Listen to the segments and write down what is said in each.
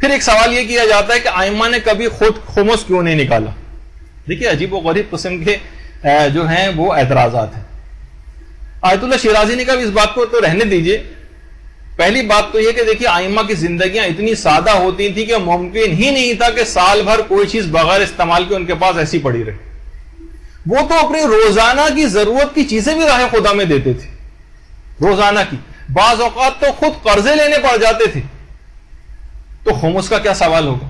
پھر ایک سوال یہ کیا جاتا ہے کہ ائمہ نے کبھی خود خمس کیوں نہیں نکالا. دیکھیے عجیب و غریب قسم کے جو ہیں وہ اعتراضات ہیں. آیت اللہ شیرازی نے کہا اس بات کو تو رہنے دیجئے. پہلی بات تو یہ کہ دیکھیے ائمہ کی زندگیاں اتنی سادہ ہوتی تھی کہ ممکن ہی نہیں تھا کہ سال بھر کوئی چیز بغیر استعمال کے ان کے پاس ایسی پڑی رہے. وہ تو اپنی روزانہ کی ضرورت کی چیزیں بھی راہ خدا میں دیتے تھے, روزانہ کی. بعض اوقات تو خود قرضے لینے پڑ جاتے تھے, تو خمس کا کیا سوال ہوگا.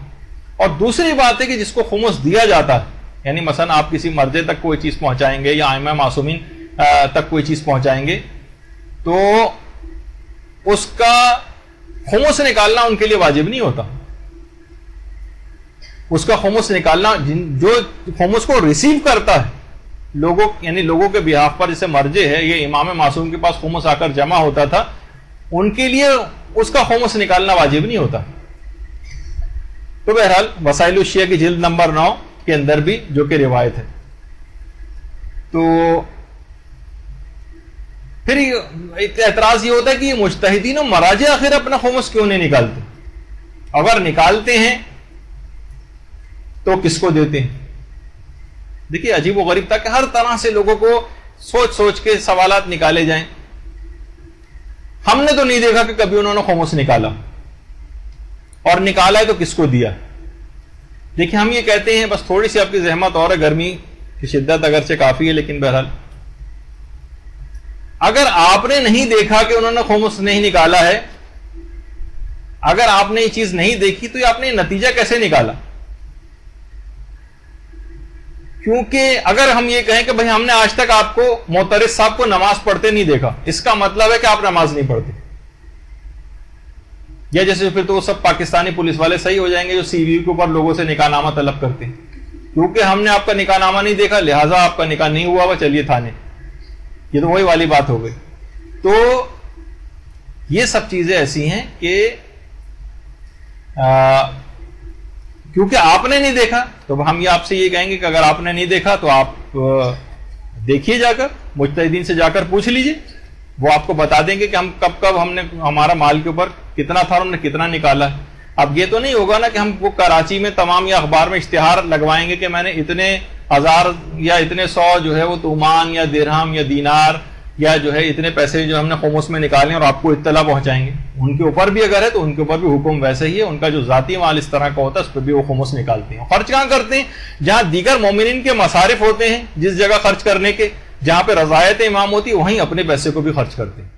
اور دوسری بات ہے کہ جس کو خمس دیا جاتا ہے, یعنی مثلا آپ کسی مرضے تک کوئی چیز پہنچائیں گے یا ائمہ معصومین تک کوئی چیز پہنچائیں گے, تو اس کا خمس نکالنا ان کے لیے واجب نہیں ہوتا. اس کا خمس نکالنا, جو خمس کو ریسیو کرتا ہے لوگوں, یعنی لوگوں کے بیہاف پر, جیسے مرجے ہے, یہ امام معصوم کے پاس خمس آ کر جمع ہوتا تھا, ان کے لیے اس کا خمس نکالنا واجب نہیں ہوتا. تو بہرحال وسائل الشیعہ کی جلد نمبر 9 کے اندر بھی جو کہ روایت ہے. تو پھر ایک اعتراض یہ ہوتا ہے کہ یہ مجتہدین و مراجع آخر اپنا خمس کیوں نہیں نکالتے؟ اگر نکالتے ہیں تو کس کو دیتے ہیں؟ دیکھیے عجیب و غریب تھا کہ ہر طرح سے لوگوں کو سوچ سوچ کے سوالات نکالے جائیں. ہم نے تو نہیں دیکھا کہ کبھی انہوں نے خمس نکالا, اور نکالا ہے تو کس کو دیا. دیکھیں ہم یہ کہتے ہیں, بس تھوڑی سی آپ کی زحمت اور ہے, گرمی کی شدت اگرچہ کافی ہے, لیکن بہرحال اگر آپ نے نہیں دیکھا کہ انہوں نے خمس نہیں نکالا ہے, اگر آپ نے یہ چیز نہیں دیکھی, تو آپ نے یہ نتیجہ کیسے نکالا؟ کیونکہ اگر ہم یہ کہیں کہ بھئی ہم نے آج تک آپ کو معترض صاحب کو نماز پڑھتے نہیں دیکھا, اس کا مطلب ہے کہ آپ نماز نہیں پڑھتے. یا جیسے پھر تو وہ سب پاکستانی پولیس والے صحیح ہو جائیں گے جو سی وی کے اوپر لوگوں سے نکاح نامہ طلب کرتے ہیں, کیونکہ ہم نے آپ کا نکاح نامہ نہیں دیکھا لہٰذا آپ کا نکاح نہیں ہوا, چلیے تھانے. یہ تو وہی والی بات ہو گئی. تو یہ سب چیزیں ایسی ہیں کہ کیونکہ آپ نے نہیں دیکھا, تو ہم یہ آپ سے یہ کہیں گے کہ اگر آپ نے نہیں دیکھا تو آپ دیکھیے, جا کر مجتہدین سے جا کر پوچھ لیجئے, وہ آپ کو بتا دیں گے کہ ہم کب ہم نے ہمارا مال کے اوپر کتنا تھا اور ہم نے کتنا نکالا ہے. اب یہ تو نہیں ہوگا نا کہ ہم وہ کراچی میں تمام یا اخبار میں اشتہار لگوائیں گے کہ میں نے اتنے ہزار یا اتنے 100 جو ہے وہ تومان یا درہم یا دینار یا جو ہے اتنے پیسے جو ہم نے خمس میں نکالے اور آپ کو اطلاع پہنچائیں گے. ان کے اوپر بھی اگر ہے تو ان کے اوپر بھی حکم ویسے ہی ہے, ان کا جو ذاتی مال اس طرح کا ہوتا ہے اس پہ بھی وہ خمس نکالتے ہیں. خرچ کہاں کرتے ہیں؟ جہاں دیگر مومنین کے مصارف ہوتے ہیں, جس جگہ خرچ کرنے کے, جہاں پہ رضایت امام ہوتی ہے, وہیں اپنے پیسے کو بھی خرچ کرتے ہیں.